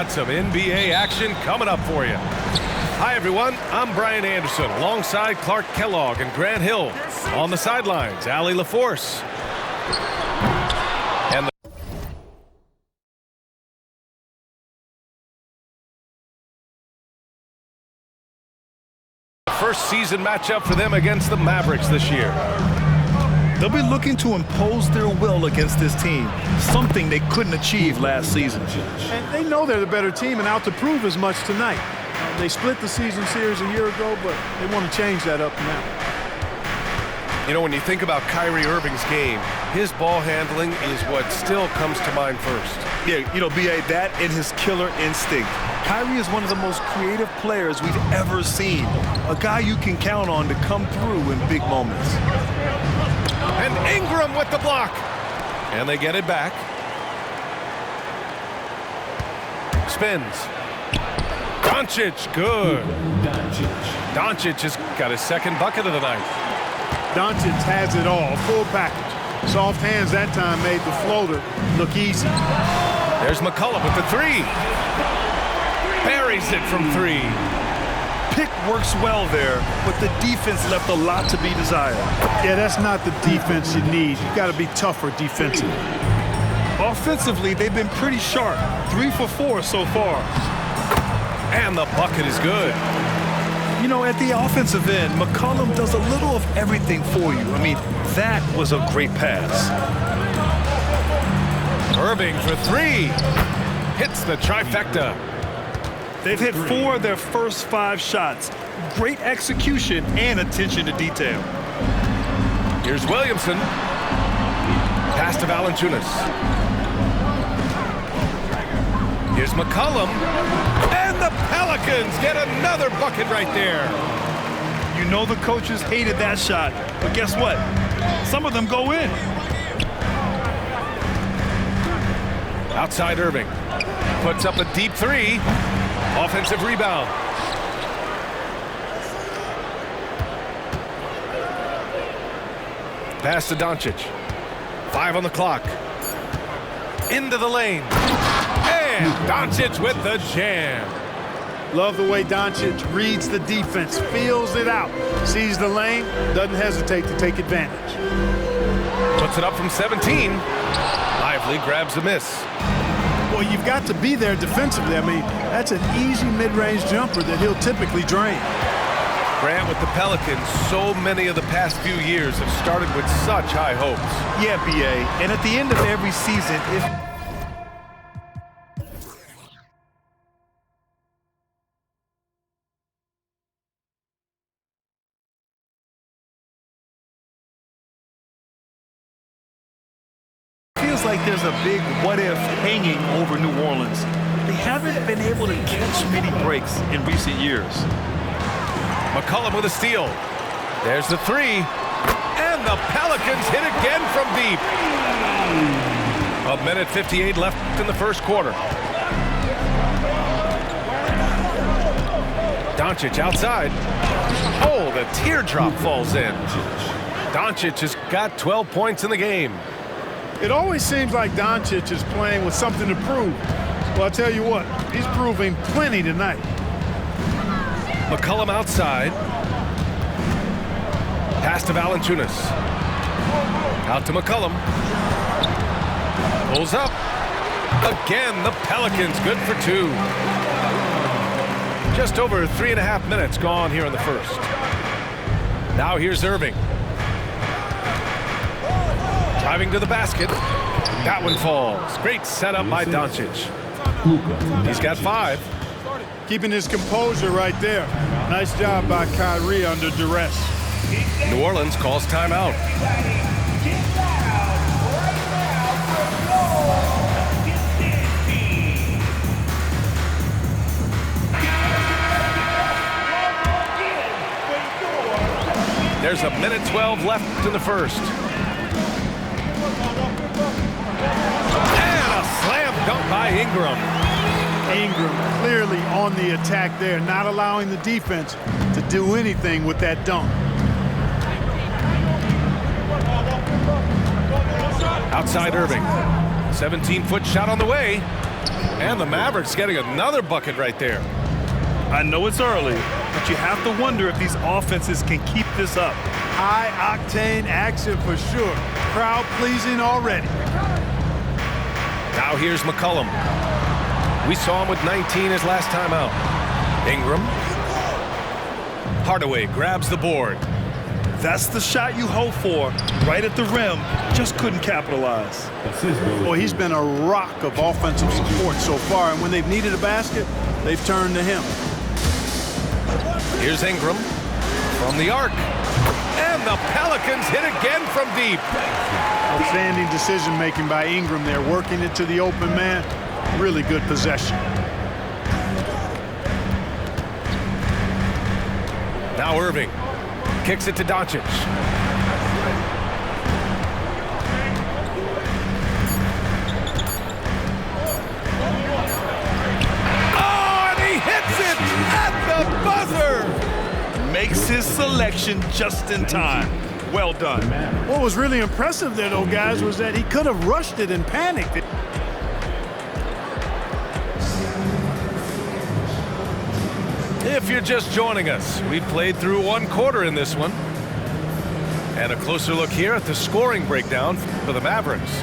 got some NBA action coming up for you. Hi, everyone. I'm Brian Anderson alongside Clark Kellogg and Grant Hill. On the sidelines, Allie LaForce. And the first season matchup for them against the Mavericks this year. They'll be looking to impose their will against this team, something they couldn't achieve last season. And they know they're the better team and out to prove as much tonight. They split the season series a year ago, but they want to change that up now. You know, when you think about Kyrie Irving's game, his ball handling is what still comes to mind first. Yeah, you know, B.A., that and his killer instinct. Kyrie is one of the most creative players we've ever seen. A guy you can count on to come through in big moments. And Ingram with the block. And they get it back. Spins. Doncic, good. Doncic has got his second bucket of the night. Doncic has it all, full package. Soft hands that time made the floater look easy. There's McCollum with the three. Buries it from three. Pick works well there, but the defense left a lot to be desired. Yeah, that's not the defense you need. You got to be tougher defensively. Offensively, they've been pretty sharp. 3 for 4 so far. And the bucket is good. You know, at the offensive end, McCollum does a little of everything for you. I mean, that was a great pass. Irving for three. Hits the trifecta. They've hit 4 of their first 5 shots. Great execution and attention to detail. Here's Williamson. Pass to Valanciunas. Here's McCollum. And the Pelicans get another bucket right there. You know the coaches hated that shot, but guess what? Some of them go in. Outside Irving. Puts up a deep three. Offensive rebound. Pass to Doncic. 5 on the clock. Into the lane. And Doncic with the jam. Love the way Doncic reads the defense, feels it out, sees the lane, doesn't hesitate to take advantage. Puts it up from 17. Lively grabs a miss. Well, you've got to be there defensively. I mean, that's an easy mid-range jumper that he'll typically drain. Grant with the Pelicans, so many of the past few years have started with such high hopes. Yeah, B.A., and at the end of every season, feels like there's a big what-if hanging over New Orleans. They haven't been able to catch many breaks in recent years. McCollum with a steal. There's the three. And the Pelicans hit again from deep. 1:58 left in the first quarter. Doncic outside. Oh, the teardrop falls in. Doncic has got 12 points in the game. It always seems like Doncic is playing with something to prove. Well, I'll tell you what, he's proving plenty tonight. McCollum outside. Pass to Valanciunas. Out to McCollum. Pulls up. Again, the Pelicans good for 2. Just over 3.5 minutes gone here in the first. Now here's Irving. Driving to the basket. That one falls. Great setup by Doncic. He's got 5. Keeping his composure right there. Nice job by Kyrie under duress. New Orleans calls timeout. There's 1:12 left in the first. And a slam dunk by Ingram. Ingram clearly on the attack there, not allowing the defense to do anything with that dunk. Outside Irving. 17-foot shot on the way. And the Mavericks getting another bucket right there. I know it's early, but you have to wonder if these offenses can keep this up. High-octane action for sure. Crowd-pleasing already. Now here's McCollum. We saw him with 19 his last time out. Ingram. Hardaway grabs the board. That's the shot you hope for. Right at the rim, just couldn't capitalize. Boy, he's been a rock of offensive support so far, and when they've needed a basket, they've turned to him. Here's Ingram from the arc. And the Pelicans hit again from deep. Outstanding decision-making by Ingram there, working it to the open man. Really good possession. Now Irving kicks it to Doncic. Oh, and he hits it at the buzzer. Makes his selection just in time. Well done. What was really impressive there, though, guys, was that he could have rushed it and panicked it. If you're just joining us, we've played through one quarter in this one. And a closer look here at the scoring breakdown for the Mavericks.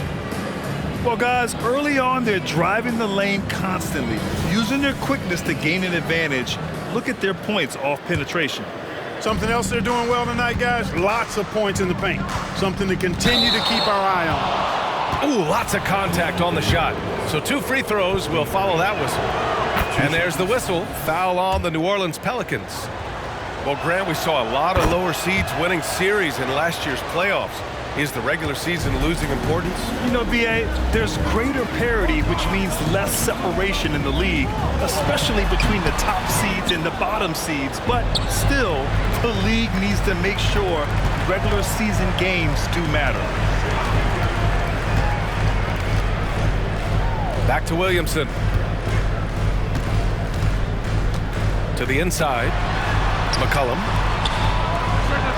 Well, guys, early on, they're driving the lane constantly, using their quickness to gain an advantage. Look at their points off penetration. Something else they're doing well tonight, guys, lots of points in the paint. Something to continue to keep our eye on. Ooh, lots of contact on the shot. So 2 free throws will follow that whistle. And there's the whistle. Foul on the New Orleans Pelicans. Well, Grant, we saw a lot of lower seeds winning series in last year's playoffs. Is the regular season losing importance? You know, B.A., there's greater parity, which means less separation in the league, especially between the top seeds and the bottom seeds. But still, the league needs to make sure regular season games do matter. Back to Williamson. To the inside. McCollum.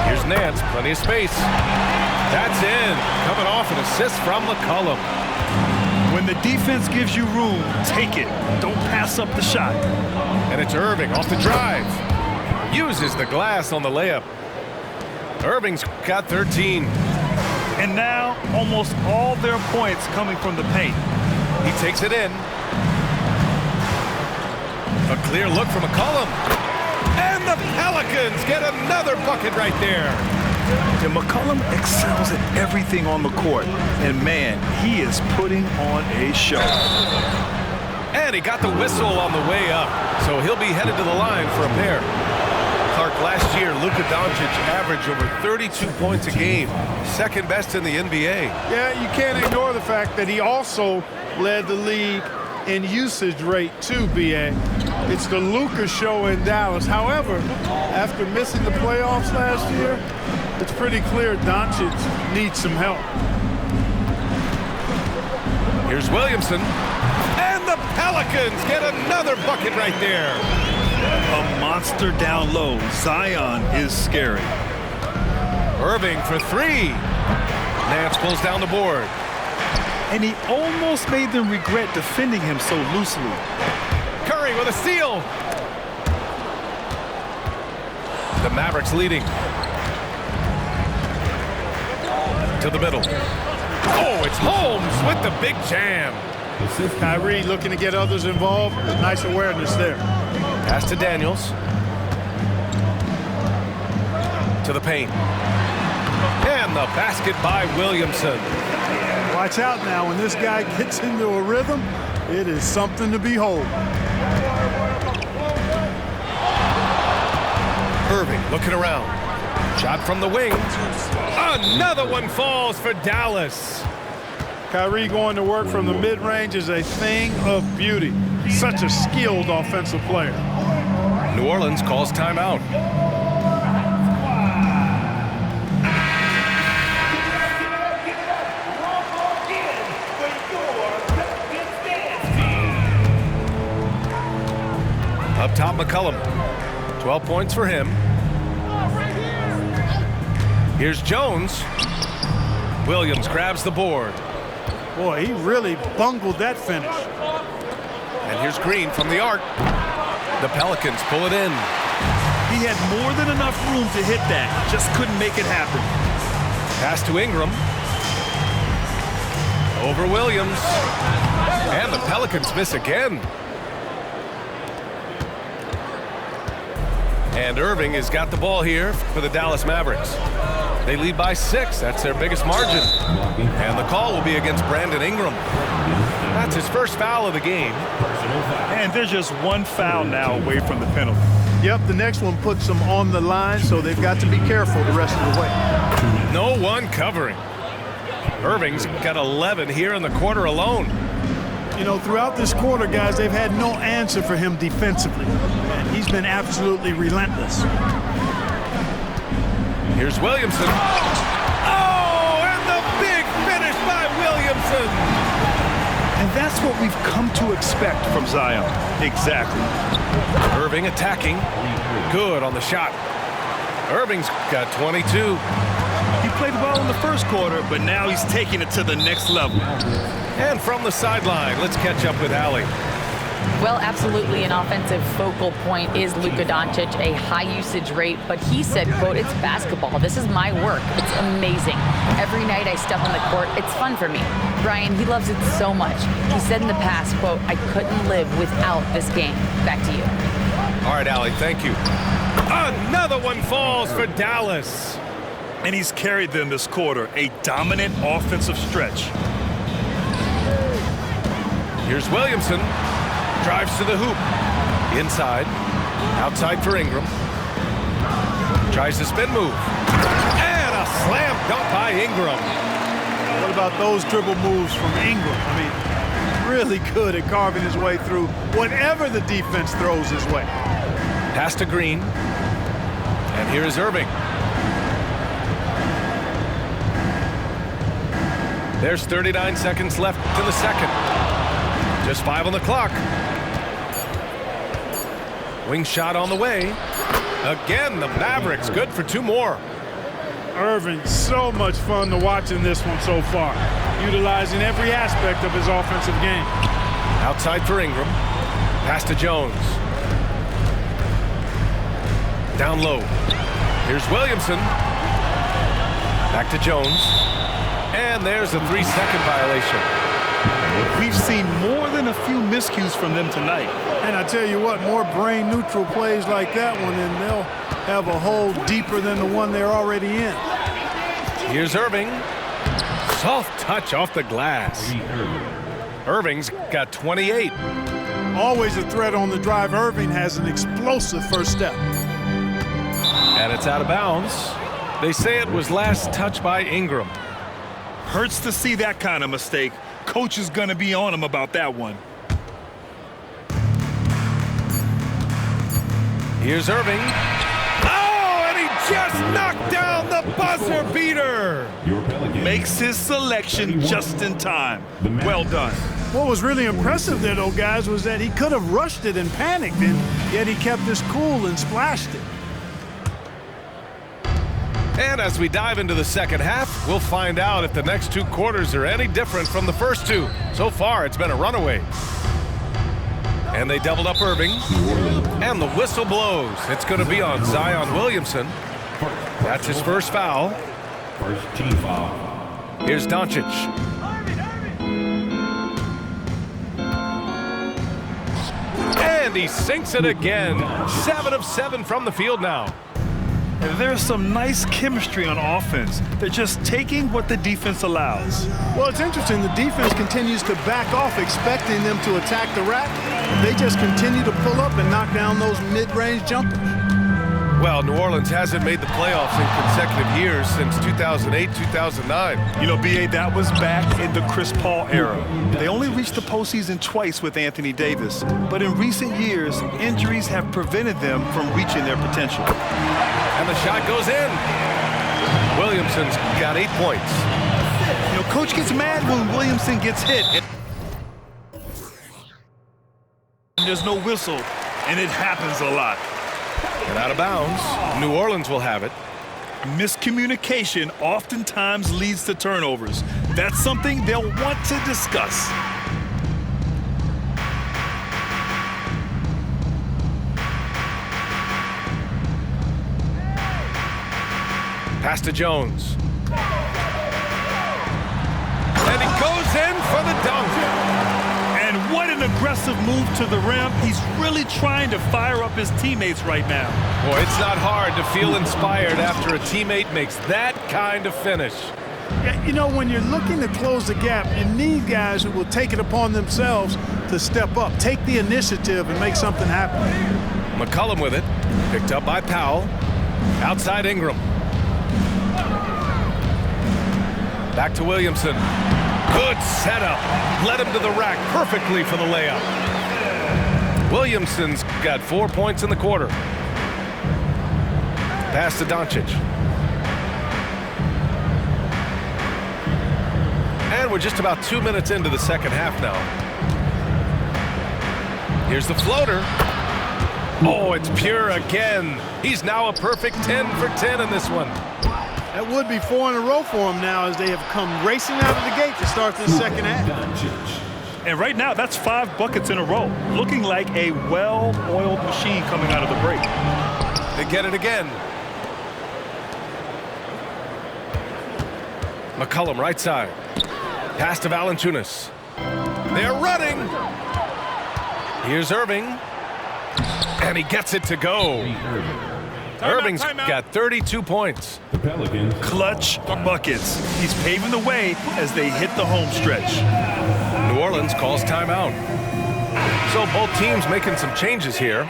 Here's Nance. Plenty of space. That's in. Coming off an assist from McCollum. When the defense gives you room, take it. Don't pass up the shot. And it's Irving off the drive. Uses the glass on the layup. Irving's got 13. And now, almost all their points coming from the paint. He takes it in. A clear look from McCollum. And the Pelicans get another bucket right there. And McCollum excels at everything on the court. And man, he is putting on a show. And he got the whistle on the way up. So he'll be headed to the line for a pair. Clark, last year, Luka Doncic averaged over 32 points a game. Second best in the NBA. Yeah, you can't ignore the fact that he also led the league in usage rate too, B.A. It's the Luka show in Dallas. However, after missing the playoffs last year, it's pretty clear Doncic needs some help. Here's Williamson. And the Pelicans get another bucket right there. A monster down low. Zion is scary. Irving for 3. Nance pulls down the board. And he almost made them regret defending him so loosely. Curry with a steal. The Mavericks leading. To the middle. Oh, it's Holmes with the big jam. Kyrie looking to get others involved. Nice awareness there. Pass to Daniels. To the paint. And the basket by Williamson. Watch out now. When this guy gets into a rhythm, it is something to behold. Irving looking around. Shot from the wing. Another one falls for Dallas. Kyrie going to work from the mid-range is a thing of beauty. Such a skilled offensive player. New Orleans calls timeout. Up top, McCollum. 12 points for him. Here's Jones. Williams grabs the board. Boy, he really bungled that finish. Here's Green from the arc. The Pelicans pull it in. He had more than enough room to hit that. Just couldn't make it happen. Pass to Ingram. Over Williams. And the Pelicans miss again. And Irving has got the ball here for the Dallas Mavericks. They lead by 6. That's their biggest margin. And the call will be against Brandon Ingram. That's his first foul of the game. And there's just one foul now away from the penalty. Yep, the next one puts them on the line, so they've got to be careful the rest of the way. No one covering. Irving's got 11 here in the quarter alone. You know, throughout this quarter, guys, they've had no answer for him defensively. And he's been absolutely relentless. Here's Williamson. Oh, and the big finish by Williamson. And that's what we've come to expect from Zion. Exactly. Irving attacking. Good on the shot. Irving's got 22. He played well in the first quarter, but now he's taking it to the next level. And from the sideline, let's catch up with Allie. Well, absolutely an offensive focal point is Luka Doncic, a high usage rate, but he said, quote, "It's basketball. This is my work. It's amazing. Every night I step on the court, it's fun for me." Brian, he loves it so much. He said in the past, quote, "I couldn't live without this game." Back to you. All right, Allie, thank you. Another one falls for Dallas. And he's carried them this quarter, a dominant offensive stretch. Here's Williamson. Drives to the hoop. Inside. Outside for Ingram. Tries the spin move. And a slam dunk by Ingram. What about those dribble moves from Ingram? I mean, really good at carving his way through whatever the defense throws his way. Pass to Green. And here is Irving. There's 39 seconds left in the second. Just 5 on the clock. Wing shot on the way. Again, the Mavericks good for 2 more. Irving, so much fun to watch in this one so far, utilizing every aspect of his offensive game. Outside for Ingram. Pass to Jones. Down low. Here's Williamson. Back to Jones. And there's a 3-second violation. We've seen more than a few miscues from them tonight. And I tell you what, more brain-neutral plays like that one, and they'll have a hole deeper than the one they're already in. Here's Irving. Soft touch off the glass. Irving's got 28. Always a threat on the drive. Irving has an explosive first step. And it's out of bounds. They say it was last touched by Ingram. Hurts to see that kind of mistake. Coach is going to be on him about that one. Here's Irving. Oh, and he just knocked down the buzzer beater. Makes his selection just in time. Well done. What was really impressive there, though, guys, was that he could have rushed it and panicked, and yet he kept his cool and splashed it. And as we dive into the second half, we'll find out if the next 2 quarters are any different from the first 2. So far, it's been a runaway. And they doubled up Irving. And the whistle blows. It's going to be on Zion Williamson. That's his first foul. First team foul. Here's Doncic. And he sinks it again. 7 of 7 from the field now. And there's some nice chemistry on offense. They're just taking what the defense allows. Well, it's interesting. The defense continues to back off, expecting them to attack the rack. They just continue to pull up and knock down those mid-range jumpers. Well, New Orleans hasn't made the playoffs in consecutive years since 2008, 2009. You know, B.A., that was back in the Chris Paul era. They only reached the postseason twice with Anthony Davis. But in recent years, injuries have prevented them from reaching their potential. And the shot goes in. Williamson's got 8 points. You know, Coach gets mad when Williamson gets hit. And there's no whistle, and it happens a lot. And out of bounds, New Orleans will have it. Miscommunication oftentimes leads to turnovers. That's something they'll want to discuss. Pass to Jones. And he goes in for the dunk. And what an aggressive move to the rim. He's really trying to fire up his teammates right now. Boy, it's not hard to feel inspired after a teammate makes that kind of finish. Yeah, you know, when you're looking to close the gap, you need guys who will take it upon themselves to step up, take the initiative, and make something happen. McCollum with it. Picked up by Powell. Outside Ingram. Back to Williamson. Good setup. Led him to the rack perfectly for the layup. Williamson's got 4 points in the quarter. Pass to Doncic. And we're just about 2 minutes into the second half now. Here's the floater. Oh, it's pure again. He's now a perfect 10 for 10 in this one. That would be 4 in a row for him now as they have come racing out of the gate to start this second half. And right now, that's 5 buckets in a row. Looking like a well-oiled machine coming out of the break. They get it again. McCollum right side. Pass to Valanciunas. They're running. Here's Irving. And he gets it to go. Irving's got 32 points. The Pelicans. Clutch buckets. He's paving the way as they hit the home stretch. New Orleans calls timeout. So both teams making some changes here.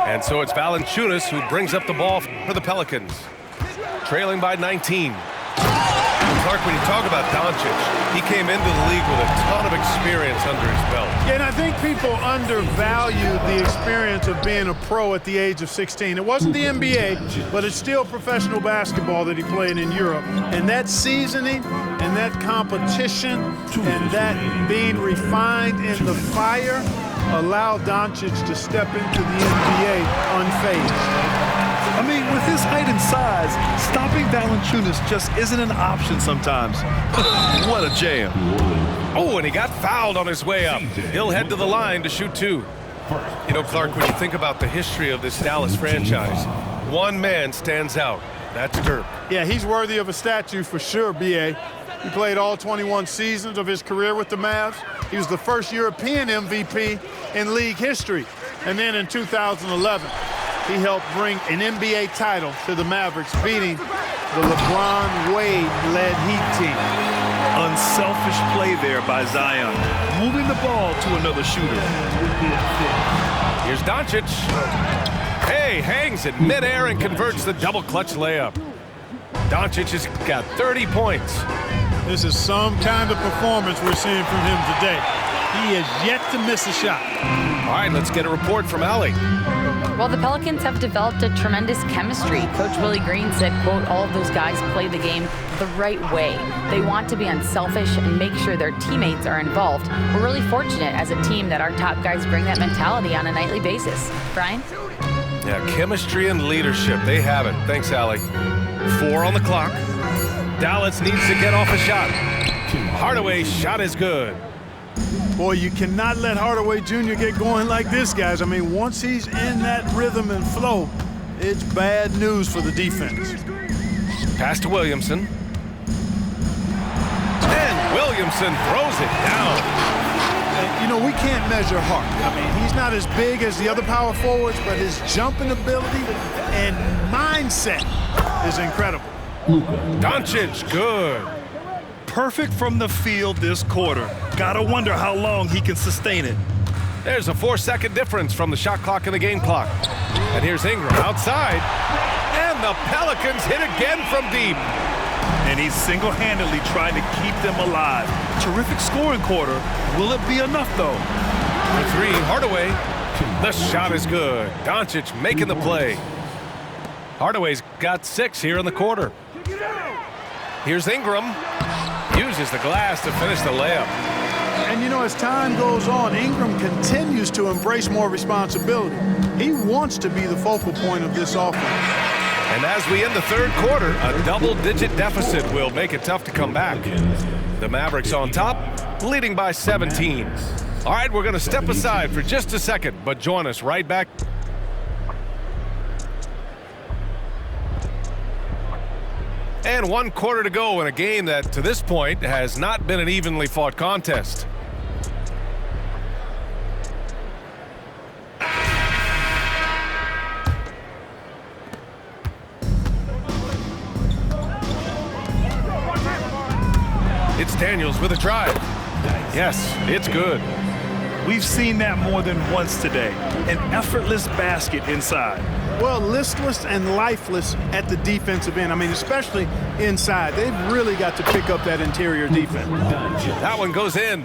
And so it's Valanciunas who brings up the ball for the Pelicans. Trailing by 19. Clark, when you talk about Doncic, he came into the league with a ton of experience under his belt. Yeah, and I think people undervalue the experience of being a pro at the age of 16. It wasn't the NBA, but it's still professional basketball that he played in Europe. And that seasoning and that competition and that being refined in the fire allowed Doncic to step into the NBA unfazed. I mean, with his height and size, stopping Valanciunas just isn't an option sometimes. What a jam. Oh, and he got fouled on his way up. He'll head to the line to shoot 2. You know, Clark, when you think about the history of this Dallas franchise, one man stands out. That's Dirk. Yeah, he's worthy of a statue for sure, B.A. He played all 21 seasons of his career with the Mavs. He was the first European MVP in league history. And then in 2011, he helped bring an NBA title to the Mavericks, beating the LeBron Wade-led Heat team. Unselfish play there by Zion, moving the ball to another shooter. Here's Doncic. Hey, hangs in midair and converts the double clutch layup. Doncic has got 30 points. This is some kind of performance we're seeing from him today. He has yet to miss a shot. All right, let's get a report from Allie. Well, the Pelicans have developed a tremendous chemistry. Coach Willie Green said, quote, all of those guys play the game the right way. They want to be unselfish and make sure their teammates are involved. We're really fortunate as a team that our top guys bring that mentality on a nightly basis. Brian? Yeah, chemistry and leadership. They have it. Thanks, Allie. 4 on the clock. Dallas needs to get off a shot. Hardaway's shot is good. Boy, you cannot let Hardaway Jr. get going like this, guys. I mean, once he's in that rhythm and flow, it's bad news for the defense. Pass to Williamson. And Williamson throws it down. You know, we can't measure heart. I mean, he's not as big as the other power forwards, but his jumping ability and mindset is incredible. Doncic, good. Perfect from the field this quarter. Gotta wonder how long he can sustain it. There's a 4-second difference from the shot clock and the game clock. And here's Ingram outside. And the Pelicans hit again from deep. And he's single-handedly trying to keep them alive. Terrific scoring quarter. Will it be enough, though? For 3, Hardaway. The shot is good. Doncic making the play. Hardaway's got 6 here in the quarter. Here's Ingram. Uses the glass to finish the layup. And, you know, as time goes on, Ingram continues to embrace more responsibility. He wants to be the focal point of this offense. And as we end the third quarter, a double-digit deficit will make it tough to come back. The Mavericks on top, leading by 17. All right, we're going to step aside for just a second, but join us right back. And 1 quarter to go in a game that, to this point, has not been an evenly fought contest. It's Daniels with a drive. Yes, it's good. We've seen that more than once today. An effortless basket inside. Well, listless and lifeless at the defensive end. I mean, especially inside. They've really got to pick up that interior defense. That one goes in.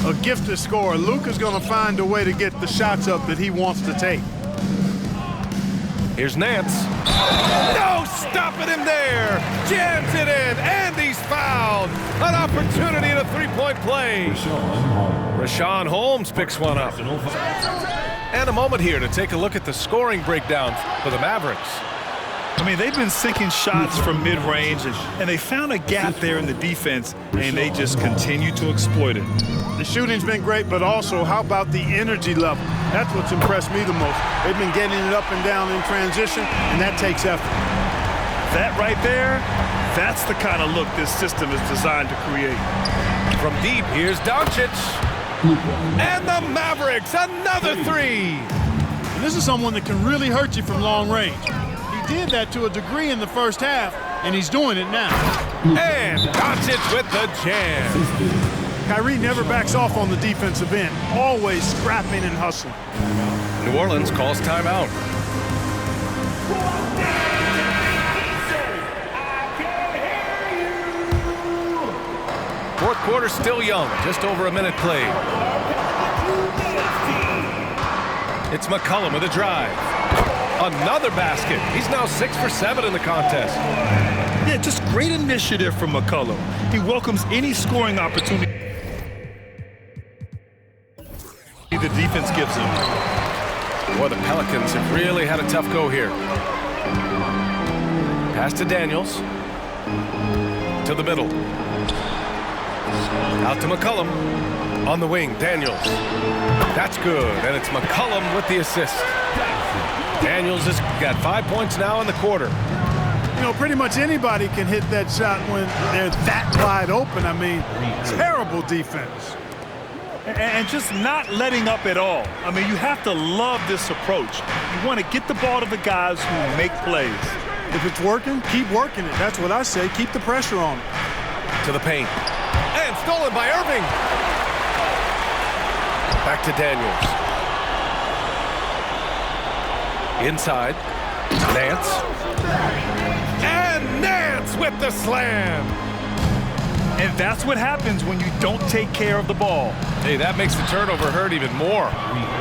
A gifted scorer. Luka's going to find a way to get the shots up that he wants to take. Here's Nance. No, stopping him there. Jams it in, and he's fouled. An opportunity at a three-point play. Rashawn Holmes picks one up. And a moment here to take a look at the scoring breakdown for the Mavericks. I mean, they've been sinking shots from mid-range, and they found a gap there in the defense, and they just continue to exploit it. The shooting's been great, but also how about the energy level? That's what's impressed me the most. They've been getting it up and down in transition, and that takes effort. That right there, that's the kind of look this system is designed to create. From deep, here's Doncic. And the Mavericks, another three. And this is someone that can really hurt you from long range. He did that to a degree in the first half, and he's doing it now. And Doncic with the jam. Kyrie never backs off on the defensive end, always scrapping and hustling. New Orleans calls timeout. Fourth quarter still young, just over a minute played. It's McCollum with a drive. Another basket. He's now 6 for 7 in the contest. Yeah, just great initiative from McCollum. He welcomes any scoring opportunity the defense gives him. Boy, the Pelicans have really had a tough go here. Pass to Daniels. To the middle. Out to McCollum. On the wing, Daniels. That's good, and it's McCollum with the assist. Daniels has got 5 points now in the quarter. You know, pretty much anybody can hit that shot when they're that wide open. I mean, terrible defense. And just not letting up at all. I mean, you have to love this approach. You want to get the ball to the guys who make plays. If it's working, keep working it. That's what I say. Keep the pressure on it. To the paint. And stolen by Irving. Back to Daniels. Inside. Nance. And Nance with the slam. And that's what happens when you don't take care of the ball. Hey, that makes the turnover hurt even more.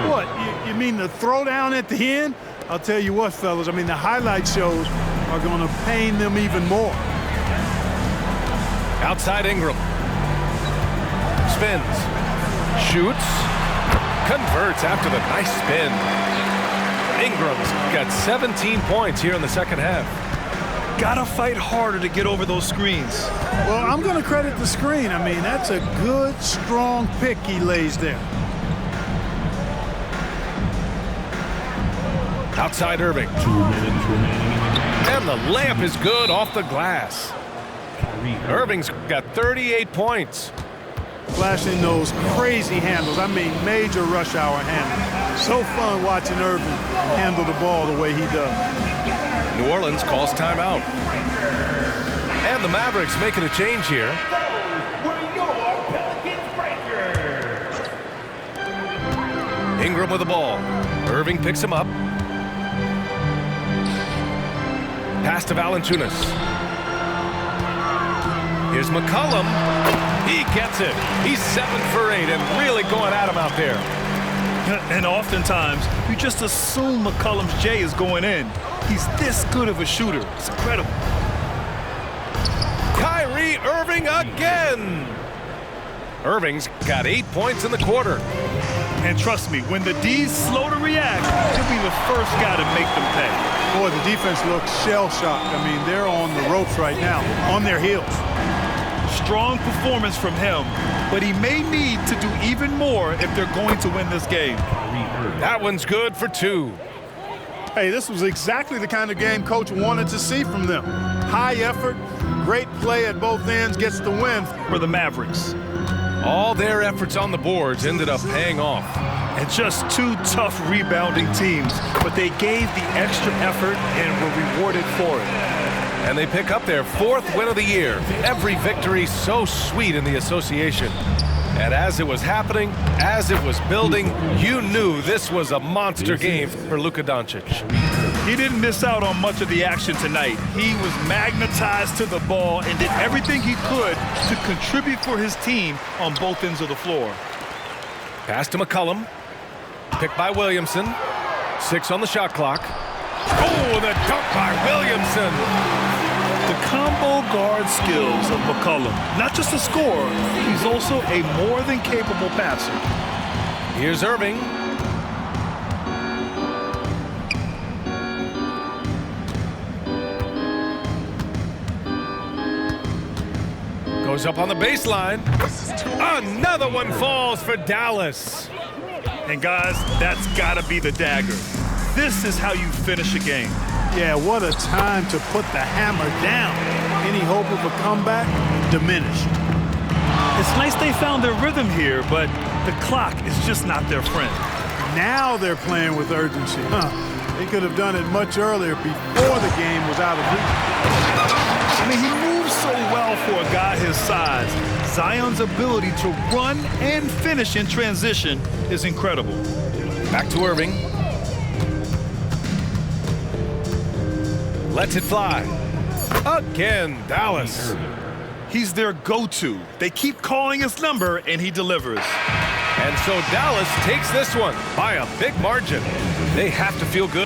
What, you mean the throwdown at the end? I'll tell you what, fellas, I mean, the highlight shows are going to pain them even more. Outside Ingram. Spins. Shoots. Converts after the nice spin. Ingram's got 17 points here in the second half. Gotta fight harder to get over those screens. Well, I'm going to credit the screen. I mean, that's a good, strong pick he lays there. Outside Irving. 2 minutes remaining. And the layup is good off the glass. Irving's got 38 points. Flashing those crazy handles. I mean, major rush hour handles. So fun watching Irving handle the ball the way he does. New Orleans calls timeout. And the Mavericks making a change here. Ingram with the ball. Irving picks him up. Pass to Valanciunas. Here's McCollum. He gets it. He's 7 for 8 and really going at him out there. And oftentimes, you just assume McCollum's J is going in. He's this good of a shooter. It's incredible. Kyrie Irving again. Irving's got 8 points in the quarter. And trust me, when the D's slow to react, he'll be the first guy to make them pay. Boy, the defense looks shell-shocked. I mean, they're on the ropes right now, on their heels. Strong performance from him, but he may need to do even more if they're going to win this game. That one's good for 2. Hey, this was exactly the kind of game Coach wanted to see from them. High effort, great play at both ends, gets the win For the Mavericks. All their efforts on the boards ended up paying off. And just two tough rebounding teams, but they gave the extra effort and were rewarded for it. And they pick up their 4th win of the year. Every victory so sweet in the association. And as it was happening, as it was building, you knew this was a monster game for Luka Doncic. He didn't miss out on much of the action tonight. He was magnetized to the ball and did everything he could to contribute for his team on both ends of the floor. Pass to McCollum. Picked by Williamson. 6 on the shot clock. Oh, the dunk by Williamson. The combo guard skills of McCollum. Not just a scorer, he's also a more than capable passer. Here's Irving. Goes up on the baseline. Another one falls for Dallas. And guys, that's gotta be the dagger. This is how you finish a game. Yeah, what a time to put the hammer down. Any hope of a comeback diminished. It's nice they found their rhythm here, but the clock is just not their friend. Now they're playing with urgency. They could have done it much earlier before the game was out of reach. I mean, he moves so well for a guy his size. Zion's ability to run and finish in transition is incredible. Back to Irving. Lets it fly. Again, Dallas. He's their go-to. They keep calling his number, and he delivers. And so Dallas takes this one by a big margin. They have to feel good